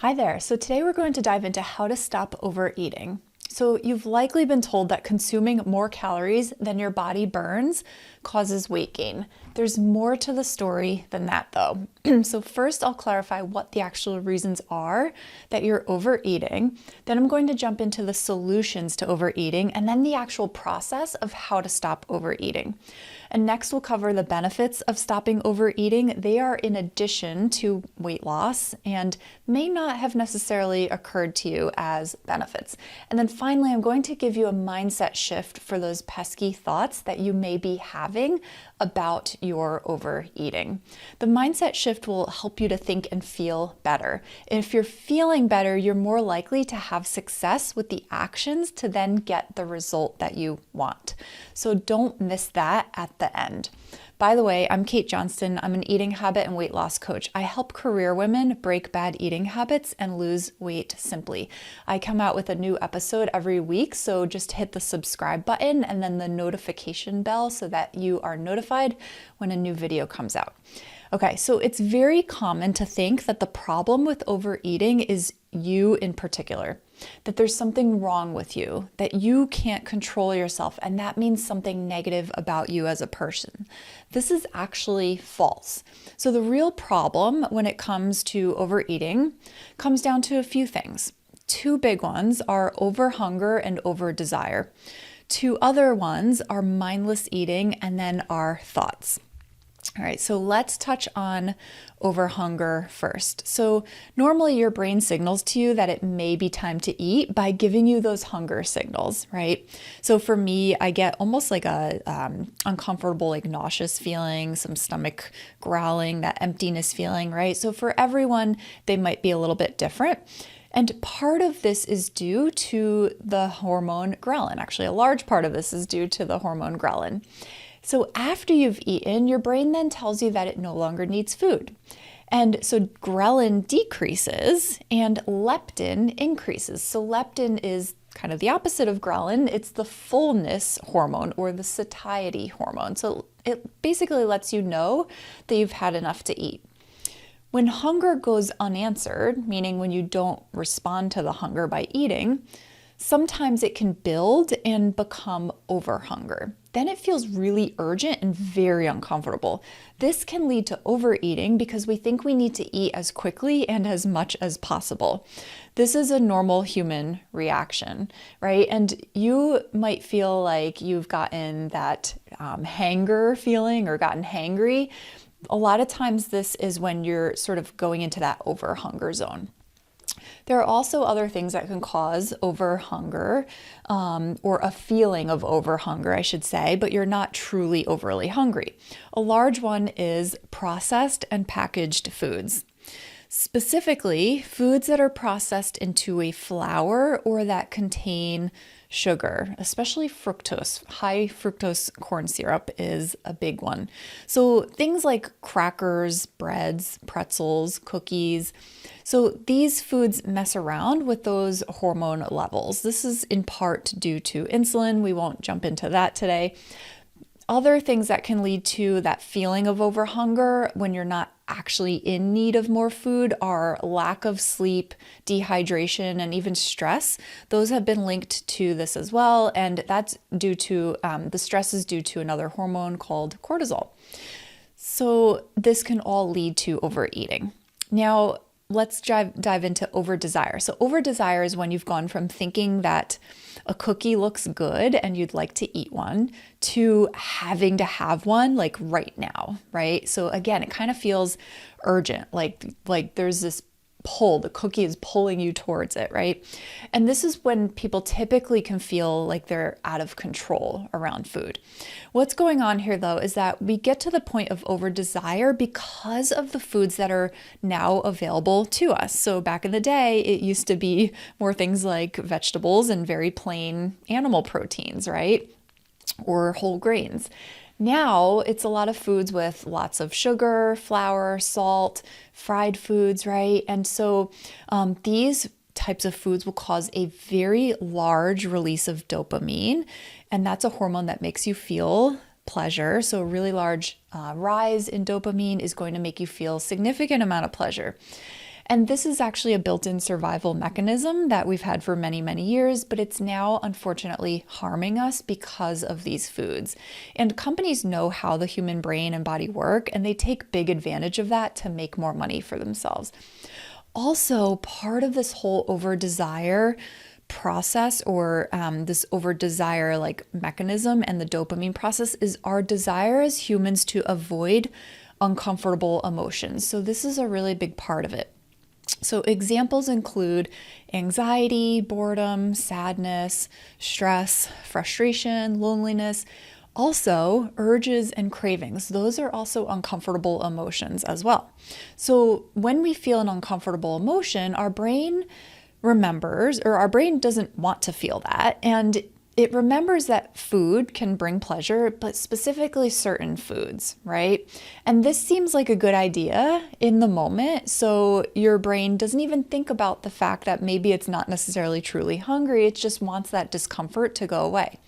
Hi there. So today we're going to dive into how to stop overeating. So you've likely been told that consuming more calories than your body burns causes weight gain. There's more to the story than that though. So first I'll clarify what the actual reasons are that you're overeating. Then I'm going to jump into the solutions to overeating and then the actual process of how to stop overeating. And next we'll cover the benefits of stopping overeating. They are in addition to weight loss and may not have necessarily occurred to you as benefits. And then finally, I'm going to give you a mindset shift for those pesky thoughts that you may be having about your overeating. The mindset shift will help you to think and feel better. If you're feeling better, you're more likely to have success with the actions to then get the result that you want. So don't miss that at the end. By the way, I'm Kate Johnston. I'm an eating habit and weight loss coach. I help career women break bad eating habits and lose weight simply. I come out with a new episode every week, so just hit the subscribe button and then the notification bell so that you are notified when a new video comes out. Okay, so it's very common to think that the problem with overeating is you in particular, that there's something wrong with you, that you can't control yourself, and that means something negative about you as a person. This is actually false. So the real problem when it comes to overeating comes down to a few things. Two big ones are overhunger and overdesire. Two other ones are mindless eating and then our thoughts. All right, so let's touch on overhunger first. So normally your brain signals to you that it may be time to eat by giving you those hunger signals, right? So for me, I get almost like a uncomfortable, like nauseous feeling, some stomach growling, that emptiness feeling, right? So for everyone, they might be a little bit different. And part of this is due to the hormone ghrelin. Actually, a large part of this is due to the hormone ghrelin. So after you've eaten, your brain then tells you that it no longer needs food. And so ghrelin decreases and leptin increases. So leptin is kind of the opposite of ghrelin. It's the fullness hormone or the satiety hormone. So it basically lets you know that you've had enough to eat. When hunger goes unanswered, meaning when you don't respond to the hunger by eating, sometimes it can build and become overhunger. Then it feels really urgent and very uncomfortable. This can lead to overeating because we think we need to eat as quickly and as much as possible. This is a normal human reaction, right? And you might feel like you've gotten that hanger feeling or gotten hangry. A lot of times this is when you're sort of going into that overhunger zone. There are also other things that can cause overhunger, or a feeling of overhunger, I should say, but you're not truly overly hungry. A large one is processed and packaged foods. Specifically, foods that are processed into a flour or that contain sugar, especially fructose. High fructose corn syrup is a big one. So things like crackers, breads, pretzels, cookies. So these foods mess around with those hormone levels. This is in part due to insulin. We won't jump into that today. Other things that can lead to that feeling of overhunger when you're not actually in need of more food are lack of sleep, dehydration, and even stress. Those have been linked to this as well, and that's due to, the stress is due to another hormone called cortisol. So this can all lead to overeating. Now, let's dive into overdesire. So overdesire is when you've gone from thinking that a cookie looks good and you'd like to eat one to having to have one like right now, right? So again, it kind of feels urgent, like there's this pull, the cookie is pulling you towards it, right? And this is when people typically can feel like they're out of control around food. What's going on here though is that we get to the point of overdesire because of the foods that are now available to us. So back in the day, it used to be more things like vegetables and very plain animal proteins, right? Or whole grains. Now it's a lot of foods with lots of sugar, flour, salt, fried foods, right? And so these types of foods will cause a very large release of dopamine, and that's a hormone that makes you feel pleasure. So a really large rise in dopamine is going to make you feel a significant amount of pleasure. And this is actually a built-in survival mechanism that we've had for many, many years, but it's now unfortunately harming us because of these foods. And companies know how the human brain and body work, and they take big advantage of that to make more money for themselves. Also, part of this whole over-desire process, or this over-desire like mechanism and the dopamine process, is our desire as humans to avoid uncomfortable emotions. So this is a really big part of it. So examples include anxiety, boredom, sadness, stress, frustration, loneliness. Also, urges and cravings. Those are also uncomfortable emotions as well. So when we feel an uncomfortable emotion, our brain remembers, or our brain doesn't want to feel that, and it remembers that food can bring pleasure, but specifically certain foods, right? And this seems like a good idea in the moment, so your brain doesn't even think about the fact that maybe it's not necessarily truly hungry, it just wants that discomfort to go away.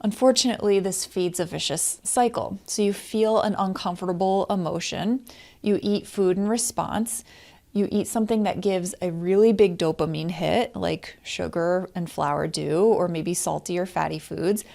Unfortunately, this feeds a vicious cycle. So you feel an uncomfortable emotion, you eat food in response, you eat something that gives a really big dopamine hit, like sugar and flour do, or maybe salty or fatty foods.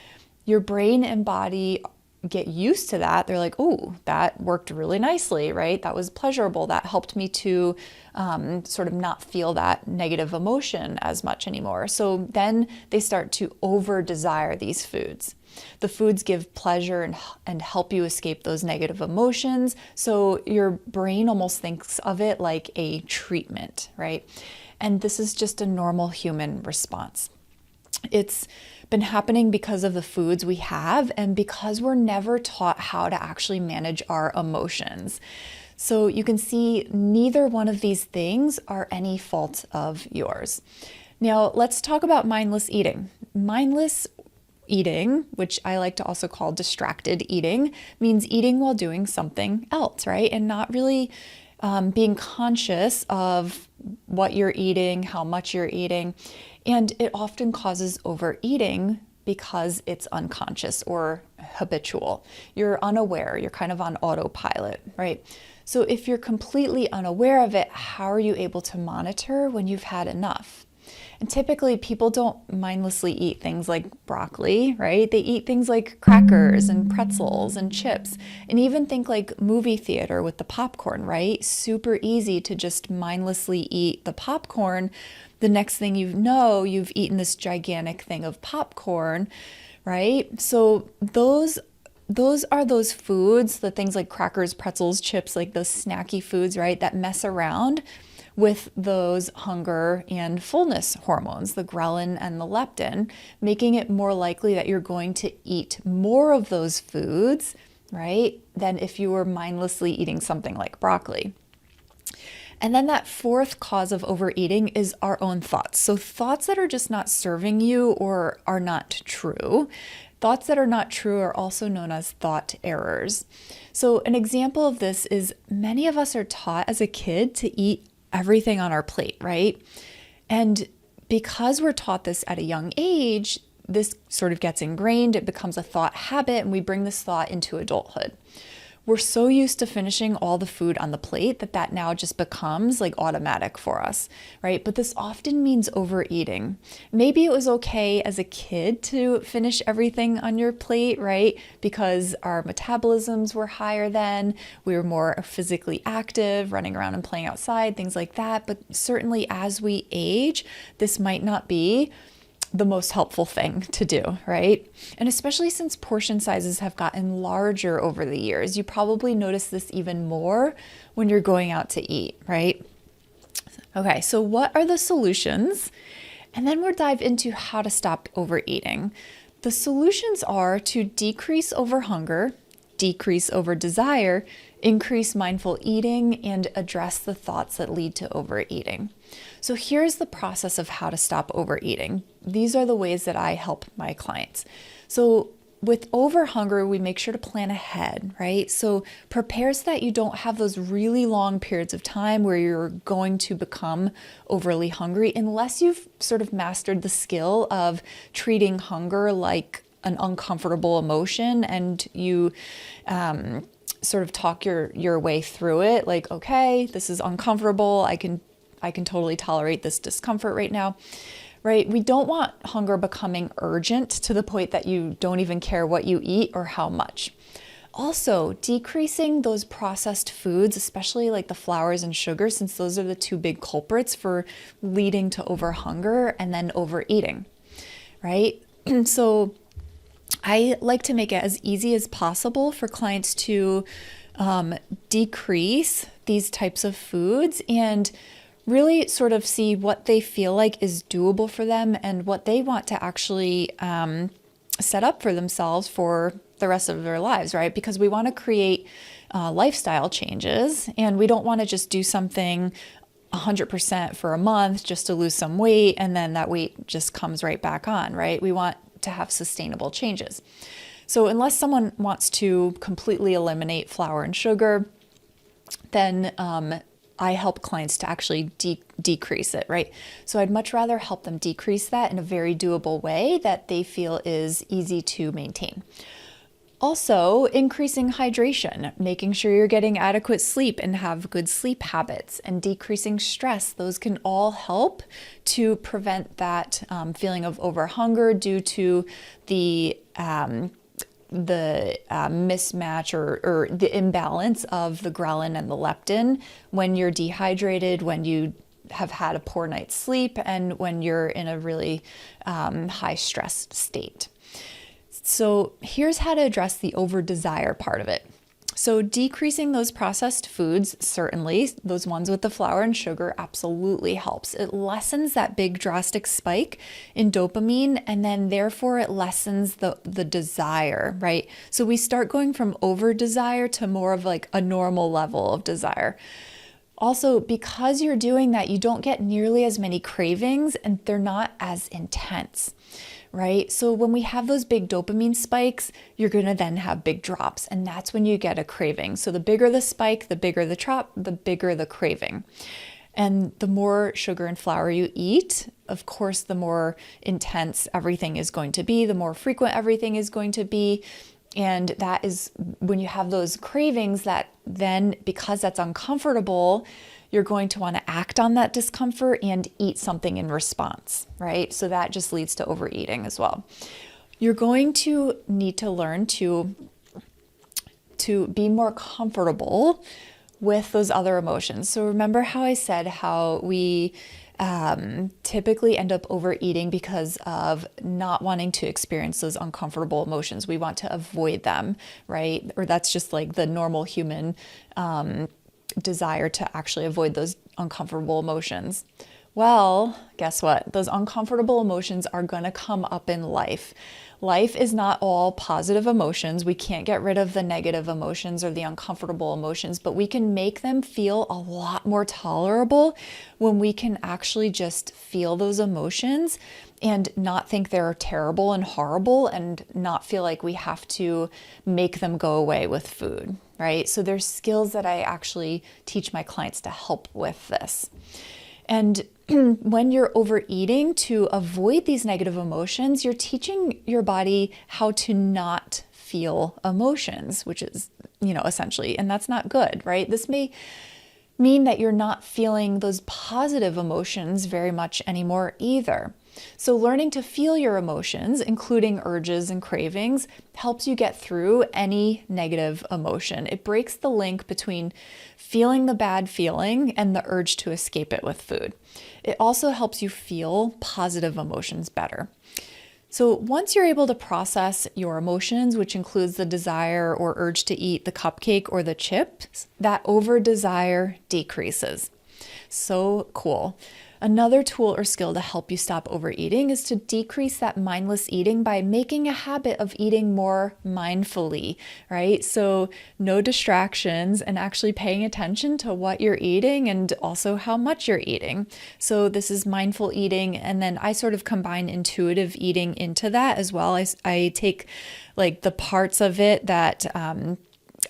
Your brain and body get used to that. They're like, oh, that worked really nicely, right? That was pleasurable. That helped me to sort of not feel that negative emotion as much anymore. So then they start to over-desire these foods. The foods give pleasure and help you escape those negative emotions. So your brain almost thinks of it like a treatment, right? And this is just a normal human response. It's been happening because of the foods we have and because we're never taught how to actually manage our emotions. So you can see neither one of these things are any fault of yours. Now let's talk about mindless eating. Mindless eating, which I like to also call distracted eating, means eating while doing something else, right? And not really being conscious of what you're eating, how much you're eating. And it often causes overeating because it's unconscious or habitual. You're unaware, you're kind of on autopilot, right? So if you're completely unaware of it, how are you able to monitor when you've had enough? And typically people don't mindlessly eat things like broccoli, right? They eat things like crackers and pretzels and chips, and even think like movie theater with the popcorn, right? Super easy to just mindlessly eat the popcorn. The next thing you know, you've eaten this gigantic thing of popcorn, right? So those are those foods, the things like crackers, pretzels, chips, like those snacky foods, right? That mess around with those hunger and fullness hormones, the ghrelin and the leptin, making it more likely that you're going to eat more of those foods, right, than if you were mindlessly eating something like broccoli. And then that fourth cause of overeating is our own thoughts. So thoughts that are just not serving you or are not true. Thoughts that are not true are also known as thought errors. So an example of this is many of us are taught as a kid to eat everything on our plate, right? And because we're taught this at a young age, this sort of gets ingrained, it becomes a thought habit, and we bring this thought into adulthood. We're so used to finishing all the food on the plate that now just becomes like automatic for us, right? But this often means overeating. Maybe it was okay as a kid to finish everything on your plate, right? Because our metabolisms were higher then, we were more physically active, running around and playing outside, things like that. But certainly as we age, this might not be the most helpful thing to do, right? And especially since portion sizes have gotten larger over the years, you probably notice this even more when you're going out to eat, right? Okay, so what are the solutions? And then we'll dive into how to stop overeating. The solutions are to decrease overhunger, decrease overdesire, increase mindful eating, and address the thoughts that lead to overeating. So here's the process of how to stop overeating. These are the ways that I help my clients. So with overhunger, we make sure to plan ahead, right? So prepare so that you don't have those really long periods of time where you're going to become overly hungry unless you've sort of mastered the skill of treating hunger like an uncomfortable emotion, and you sort of talk your way through it. Like, okay, this is uncomfortable. I can totally tolerate this discomfort right now, right? We don't want hunger becoming urgent to the point that you don't even care what you eat or how much. Also, decreasing those processed foods, especially like the flours and sugar, since those are the two big culprits for leading to overhunger and then overeating, right? So I like to make it as easy as possible for clients to decrease these types of foods and really sort of see what they feel like is doable for them and what they want to actually set up for themselves for the rest of their lives, right? Because we want to create lifestyle changes, and we don't want to just do something 100% for a month just to lose some weight and then that weight just comes right back on, right? We want to have sustainable changes. So unless someone wants to completely eliminate flour and sugar, then I help clients to actually decrease it, right? So I'd much rather help them decrease that in a very doable way that they feel is easy to maintain. Also, increasing hydration, making sure you're getting adequate sleep and have good sleep habits, and decreasing stress. Those can all help to prevent that feeling of overhunger due to the mismatch or the imbalance of the ghrelin and the leptin when you're dehydrated, when you have had a poor night's sleep, and when you're in a really high stress state. So here's how to address the over desire part of it. So decreasing those processed foods, certainly, those ones with the flour and sugar, absolutely helps. It lessens that big drastic spike in dopamine, and then therefore it lessens the desire, right? So we start going from over desire to more of like a normal level of desire. Also, because you're doing that, you don't get nearly as many cravings and they're not as intense, right? So when we have those big dopamine spikes, you're going to then have big drops, and that's when you get a craving. So the bigger the spike, the bigger the drop, the bigger the craving. And the more sugar and flour you eat, of course, the more intense everything is going to be, the more frequent everything is going to be. And that is when you have those cravings that then, because that's uncomfortable, you're going to want to act on that discomfort and eat something in response, right? So that just leads to overeating as well. You're going to need to learn to be more comfortable with those other emotions. So remember how I said how we typically end up overeating because of not wanting to experience those uncomfortable emotions. We want to avoid them, right? Or that's just like the normal human desire to actually avoid those uncomfortable emotions. Well, guess what? Those uncomfortable emotions are going to come up in life. Life is not all positive emotions. We can't get rid of the negative emotions or the uncomfortable emotions, but we can make them feel a lot more tolerable when we can actually just feel those emotions and not think they're terrible and horrible and not feel like we have to make them go away with food, right? So there's skills that I actually teach my clients to help with this. And when you're overeating to avoid these negative emotions, you're teaching your body how to not feel emotions, which is, essentially, and that's not good, right? This may mean that you're not feeling those positive emotions very much anymore either. So learning to feel your emotions, including urges and cravings, helps you get through any negative emotion. It breaks the link between feeling the bad feeling and the urge to escape it with food. It also helps you feel positive emotions better. So once you're able to process your emotions, which includes the desire or urge to eat the cupcake or the chips, that over desire decreases. So cool. Another tool or skill to help you stop overeating is to decrease that mindless eating by making a habit of eating more mindfully, right? So no distractions and actually paying attention to what you're eating and also how much you're eating. So this is mindful eating, and then I sort of combine intuitive eating into that as well. I take like the parts of it that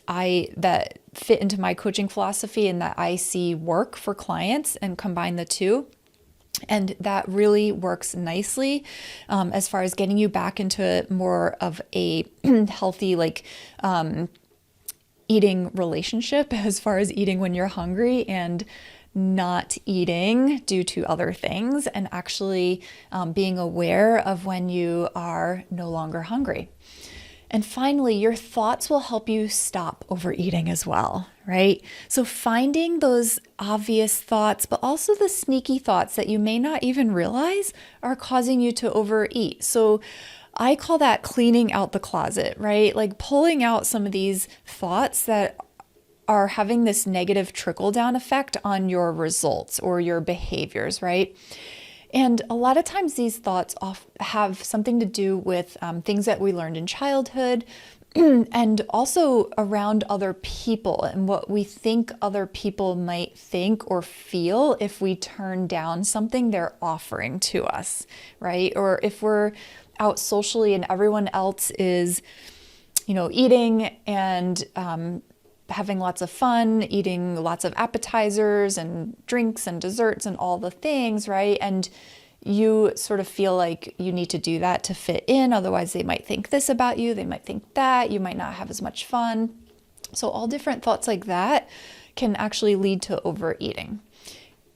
that fit into my coaching philosophy and that I see work for clients and combine the two. And that really works nicely as far as getting you back into more of a healthy, eating relationship as far as eating when you're hungry and not eating due to other things, and actually being aware of when you are no longer hungry. And finally, your thoughts will help you stop overeating as well, right? So finding those obvious thoughts, but also the sneaky thoughts that you may not even realize are causing you to overeat. So I call that cleaning out the closet, right? Like pulling out some of these thoughts that are having this negative trickle-down effect on your results or your behaviors, right? And a lot of times these thoughts have something to do with things that we learned in childhood and also around other people and what we think other people might think or feel if we turn down something they're offering to us, right? Or if we're out socially and everyone else is, eating and having lots of fun, eating lots of appetizers and drinks and desserts and all the things, right? And you sort of feel like you need to do that to fit in. Otherwise, they might think this about you. They might think that. You might not have as much fun. So all different thoughts like that can actually lead to overeating.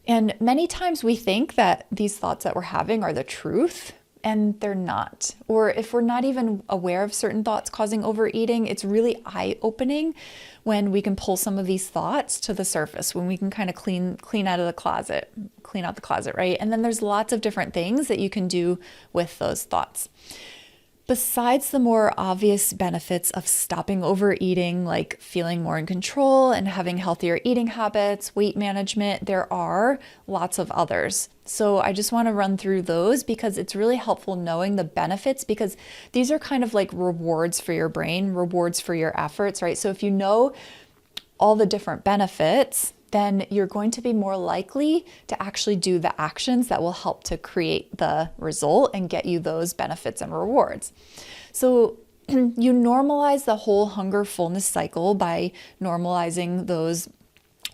And many times we think that these thoughts that we're having are the truth, and they're not. Or if we're not even aware of certain thoughts causing overeating, it's really eye-opening when we can pull some of these thoughts to the surface, when we can kind of clean out the closet, right? And then there's lots of different things that you can do with those thoughts. Besides the more obvious benefits of stopping overeating, like feeling more in control and having healthier eating habits, weight management, there are lots of others. So I just want to run through those because it's really helpful knowing the benefits, because these are kind of like rewards for your brain, rewards for your efforts, right? So if you know all the different benefits, then you're going to be more likely to actually do the actions that will help to create the result and get you those benefits and rewards. So you normalize the whole hunger fullness cycle by normalizing those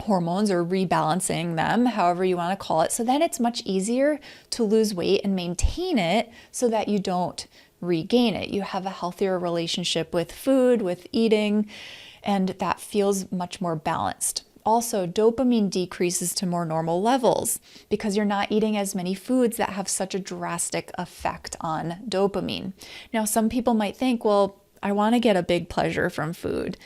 hormones or rebalancing them, however you want to call it. So then it's much easier to lose weight and maintain it so that you don't regain it. You have a healthier relationship with food, with eating, and that feels much more balanced. Also, dopamine decreases to more normal levels because you're not eating as many foods that have such a drastic effect on dopamine. Now, some people might think, well, I want to get a big pleasure from food.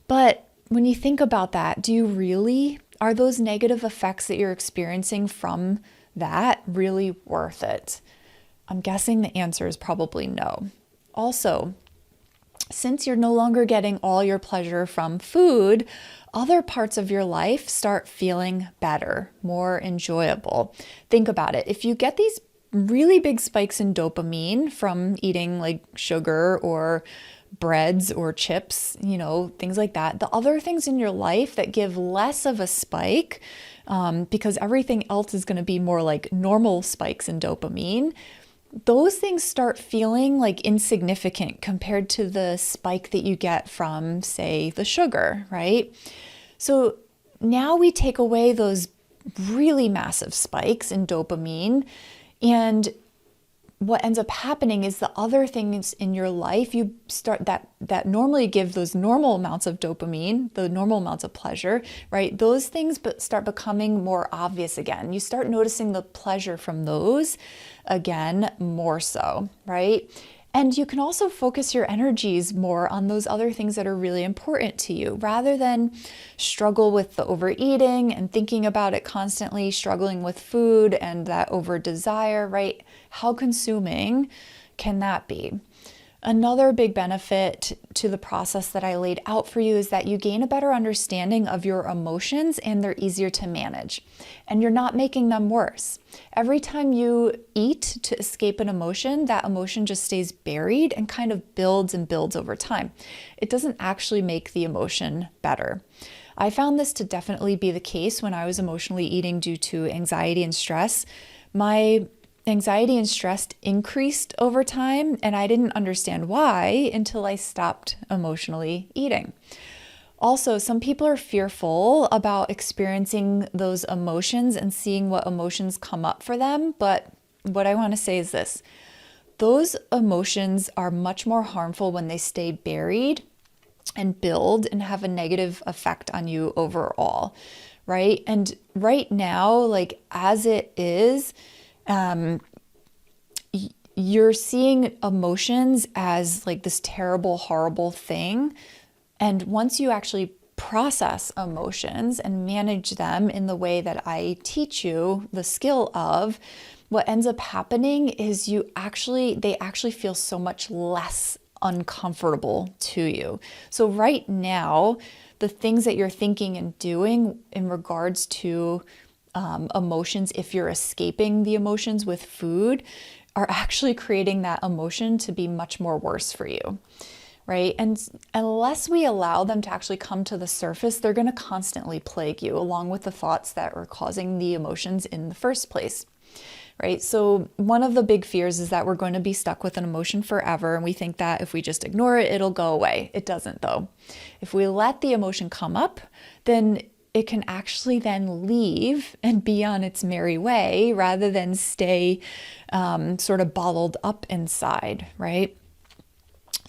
But when you think about that, do you really? Are those negative effects that you're experiencing from that really worth it? I'm guessing the answer is probably no. Also, since you're no longer getting all your pleasure from food, other parts of your life start feeling better, more enjoyable. Think about it. If you get these really big spikes in dopamine from eating like sugar or breads or chips, things like that, the other things in your life that give less of a spike, because everything else is going to be more like normal spikes in dopamine, those things start feeling like insignificant compared to the spike that you get from, say, the sugar, right? So now we take away those really massive spikes in dopamine, and what ends up happening is the other things in your life you start that normally give those normal amounts of dopamine, the normal amounts of pleasure, right? Those things start becoming more obvious again. You start noticing the pleasure from those again more so, right? And you can also focus your energies more on those other things that are really important to you rather than struggle with the overeating and thinking about it constantly, struggling with food and that over desire, right? How consuming can that be? Another big benefit to the process that I laid out for you is that you gain a better understanding of your emotions and they're easier to manage. And you're not making them worse. Every time you eat to escape an emotion, that emotion just stays buried and kind of builds and builds over time. It doesn't actually make the emotion better. I found this to definitely be the case when I was emotionally eating due to anxiety and stress. My anxiety and stress increased over time, and I didn't understand why until I stopped emotionally eating. Also, some people are fearful about experiencing those emotions and seeing what emotions come up for them, but what I want to say is this. Those emotions are much more harmful when they stay buried and build and have a negative effect on you overall, right? And right now, like as it is, you're seeing emotions as like this terrible, horrible thing. And once you actually process emotions and manage them in the way that I teach you the skill of, what ends up happening is they actually feel so much less uncomfortable to you. So right now, the things that you're thinking and doing in regards to emotions, if you're escaping the emotions with food, are actually creating that emotion to be much more worse for you, right? And unless we allow them to actually come to the surface, they're going to constantly plague you along with the thoughts that are causing the emotions in the first place, right? So one of the big fears is that we're going to be stuck with an emotion forever. And we think that if we just ignore it, it'll go away. It doesn't though. If we let the emotion come up, then it can actually then leave and be on its merry way rather than stay sort of bottled up inside, right?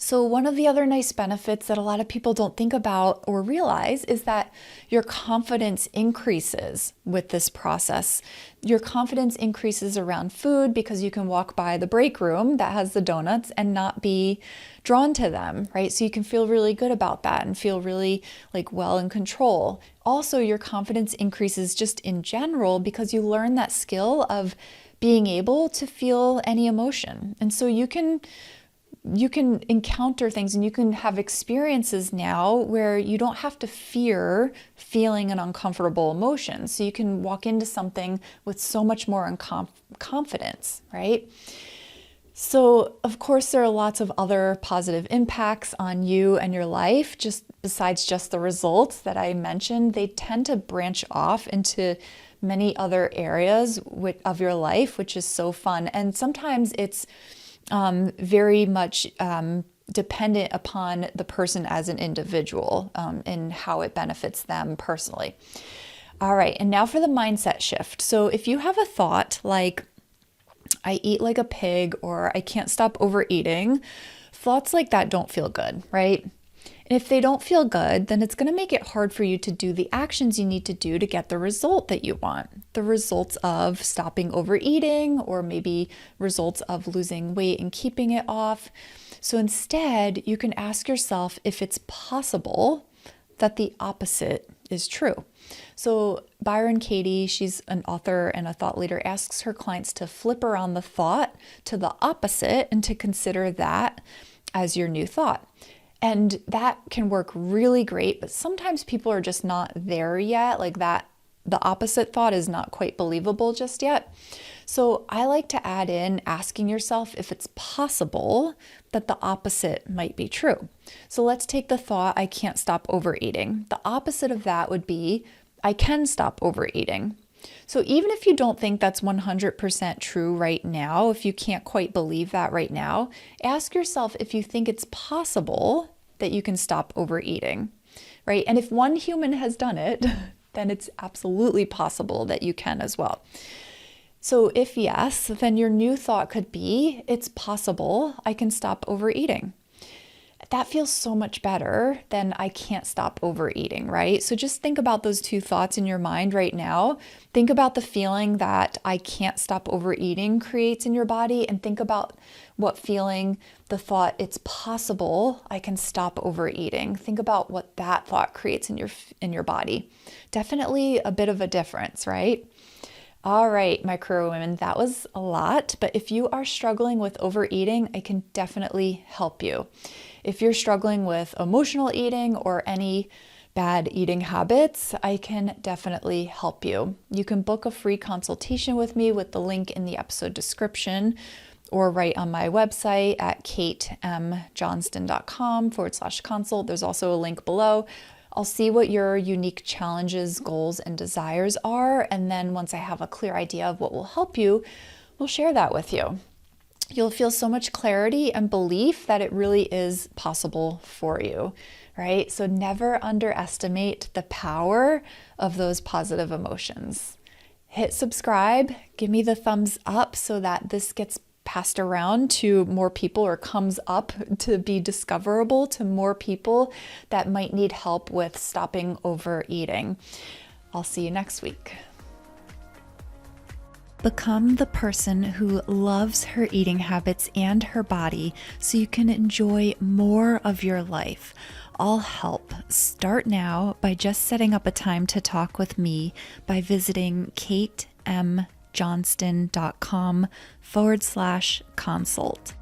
So one of the other nice benefits that a lot of people don't think about or realize is that your confidence increases with this process. Your confidence increases around food because you can walk by the break room that has the donuts and not be drawn to them, right? So you can feel really good about that and feel really like well in control. Also, your confidence increases just in general because you learn that skill of being able to feel any emotion. And so you can encounter things and you can have experiences now where you don't have to fear feeling an uncomfortable emotion. So you can walk into something with so much more confidence, right? So of course, there are lots of other positive impacts on you and your life, just besides just the results that I mentioned. They tend to branch off into many other areas of your life, which is so fun. And sometimes it's very much dependent upon the person as an individual and how it benefits them personally. All right, and now for the mindset shift. So if you have a thought like, I eat like a pig, or I can't stop overeating, thoughts like that don't feel good, right? And if they don't feel good, then it's going to make it hard for you to do the actions you need to do to get the result that you want. The results of stopping overeating, or maybe results of losing weight and keeping it off. So instead, you can ask yourself if it's possible that the opposite is true. So Byron Katie, she's an author and a thought leader, asks her clients to flip around the thought to the opposite and to consider that as your new thought. And that can work really great, but sometimes people are just not there yet, like that the opposite thought is not quite believable just yet. So I like to add in asking yourself if it's possible that the opposite might be true. So let's take the thought, I can't stop overeating. The opposite of that would be, I can stop overeating. So even if you don't think that's 100% true right now, if you can't quite believe that right now, ask yourself if you think it's possible that you can stop overeating, right? And if one human has done it, then it's absolutely possible that you can as well. So if yes, then your new thought could be, it's possible I can stop overeating. That feels so much better than I can't stop overeating, right? So just think about those two thoughts in your mind right now. Think about the feeling that I can't stop overeating creates in your body, and think about what feeling the thought it's possible I can stop overeating. Think about what that thought creates in your body. Definitely a bit of a difference, right? All right, my career women, that was a lot, but if you are struggling with overeating, I can definitely help you. If you're struggling with emotional eating or any bad eating habits, I can definitely help you. You can book a free consultation with me with the link in the episode description, or right on my website at katemjohnston.com/consult. There's also a link below. I'll see what your unique challenges, goals, and desires are. And then once I have a clear idea of what will help you, we'll share that with you. You'll feel so much clarity and belief that it really is possible for you, right? So never underestimate the power of those positive emotions. Hit subscribe, give me the thumbs up so that this gets passed around to more people or comes up to be discoverable to more people that might need help with stopping overeating. I'll see you next week. Become the person who loves her eating habits and her body so you can enjoy more of your life. I'll help. Start now by just setting up a time to talk with me by visiting katemjohnston.com/consult.